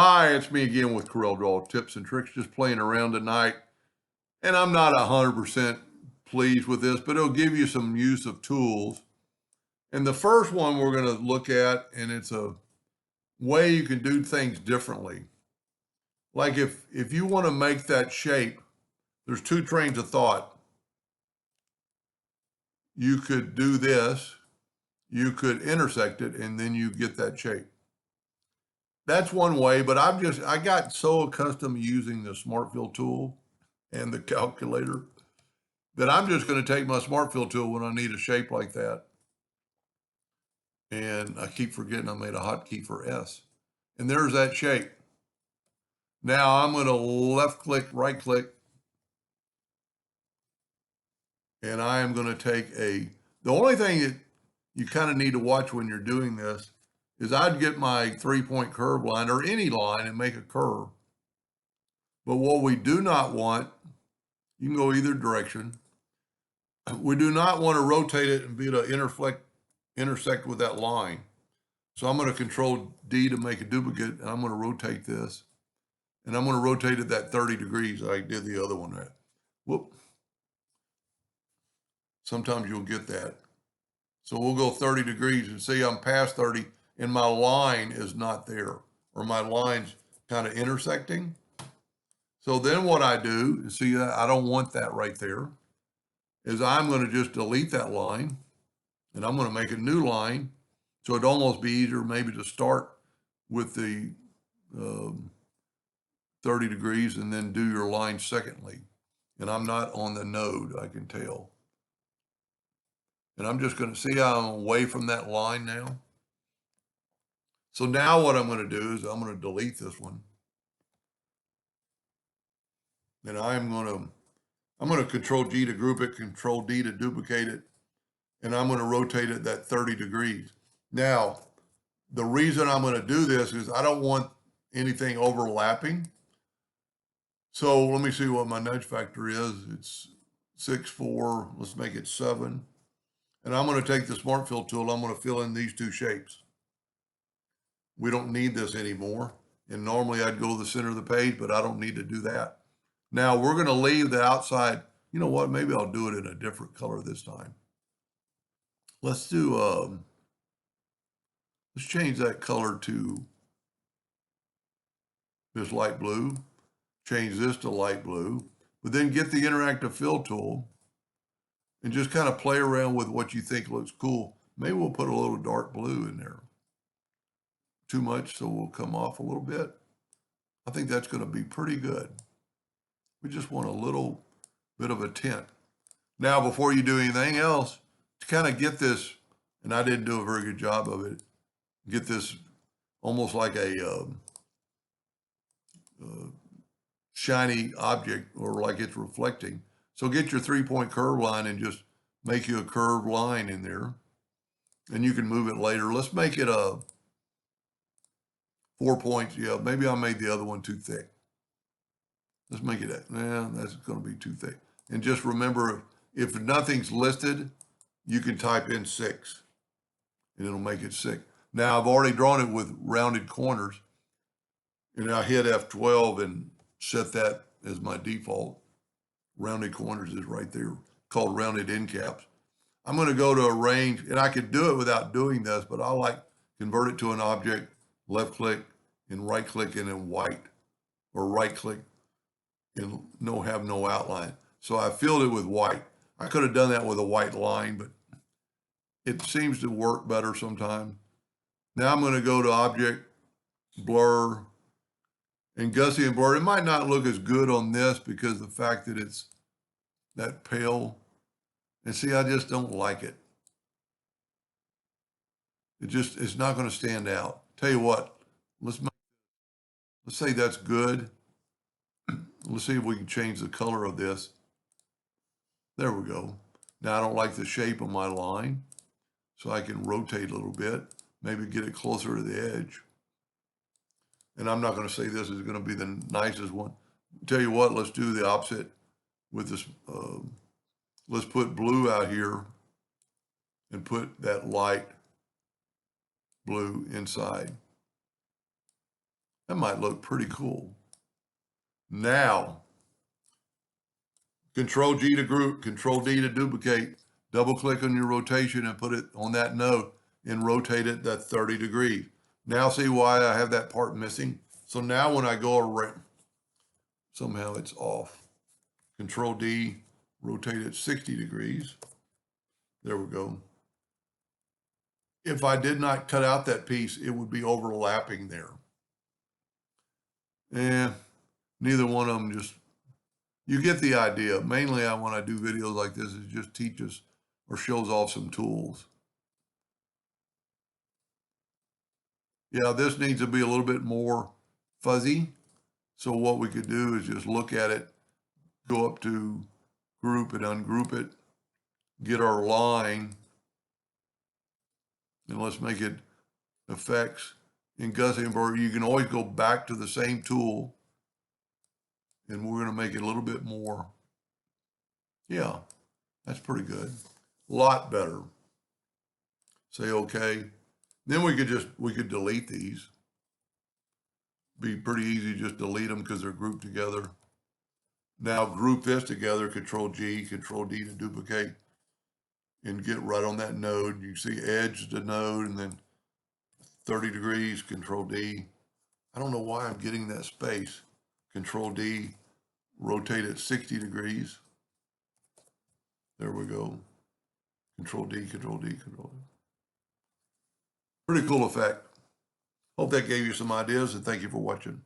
Hi, it's me again with CorelDraw Tips and Tricks, just playing around tonight. And I'm not 100% pleased with this, but it'll give you some use of tools. And the first one we're going to look at, and it's a way you can do things differently. Like if you want to make that shape, there's two trains of thought. You could do this, you could intersect it, and then you get that shape. That's one way, but I got so accustomed using the Smart Fill tool and the calculator that I'm just going to take my Smart Fill tool when I need a shape like that. And I keep forgetting I made a hotkey for S. And there's that shape. Now I'm going to left click, right click, and I am going to take the only thing that you kind of need to watch when you're doing this is I'd get my 3-point curve line or any line and make a curve. But what we do not want, you can go either direction. We do not want to rotate it and be able to intersect with that line. So I'm going to control D to make a duplicate, and I'm going to rotate this. And I'm going to rotate it that 30 degrees like I did the other one at. Whoop. Sometimes you'll get that. So we'll go 30 degrees and see I'm past 30 and my line is not there, or my line's kind of intersecting. So then what I do, see, I don't want that right there, is I'm going to just delete that line and I'm going to make a new line. So it'd almost be easier maybe to start with the 30 degrees and then do your line secondly. And I'm not on the node, I can tell. And I'm just going to see how I'm away from that line now. So now what I'm going to do is I'm going to delete this one. And I'm going to Control G to group it, Control D to duplicate it, and I'm going to rotate it that 30 degrees. Now, the reason I'm going to do this is I don't want anything overlapping. So let me see what my nudge factor is. It's 6.4. Let's make it 7. And I'm going to take the Smart Fill tool. I'm going to fill in these two shapes. We don't need this anymore. And normally I'd go to the center of the page, but I don't need to do that. Now we're going to leave the outside. You know what? Maybe I'll do it in a different color this time. Let's do, let's change that color to this light blue. Change this to light blue. But then get the interactive fill tool and just kind of play around with what you think looks cool. Maybe we'll put a little dark blue in there. Too much, so we'll come off a little bit. I think that's going to be pretty good. We just want a little bit of a tint. Now, before you do anything else, to kind of get this, and I didn't do a very good job of it, get this almost like a shiny object or like it's reflecting. So get your 3-point curve line and just make you a curved line in there. And you can move it later. Let's make it a 4 points. Yeah, maybe I made the other one too thick. Let's make it, that's going to be too thick. And just remember, if nothing's listed, you can type in 6 and it'll make it 6. Now I've already drawn it with rounded corners, and I hit F12 and set that as my default. Rounded corners is right there, called rounded end caps. I'm going to go to arrange, and I could do it without doing this, but I like convert it to an object, left click and right click and then white, or right click and have no outline. So I filled it with white. I could have done that with a white line, but it seems to work better sometimes. Now I'm going to go to object, blur, and Gaussian blur. It might not look as good on this because of the fact that it's that pale. And see, I just don't like it. It's not going to stand out. Tell you what, let's say that's good. Let's see if we can change the color of this. There we go. Now I don't like the shape of my line, so I can rotate a little bit, maybe get it closer to the edge. And I'm not going to say this is going to be the nicest one. Tell you what, let's do the opposite with this. Let's put blue out here and put that light blue inside. That might look pretty cool. Now, Control G to group, Control D to duplicate, double click on your rotation and put it on that node and rotate it that 30 degrees. Now see why I have that part missing? So now when I go around, somehow it's off. Control D, rotate it 60 degrees. There we go. If I did not cut out that piece, it would be overlapping there. And neither one of them, just, you get the idea. Mainly when I do videos like this is just teaches or shows off some tools. Yeah, this needs to be a little bit more fuzzy. So what we could do is just look at it, go up to group and ungroup it, get our line, and let's make it effects. In Gaussian, you can always go back to the same tool, and we're going to make it a little bit more. Yeah, that's pretty good. A lot better. Say okay. Then we could delete these. Be pretty easy to just delete them because they're grouped together. Now group this together, Control G, Control D to duplicate, and get right on that node. You see edge the node and then 30 degrees, Control D. I don't know why I'm getting that space. Control D, rotate it 60 degrees. There we go. Control D, Control D, Control D. Pretty cool effect. Hope that gave you some ideas, and thank you for watching.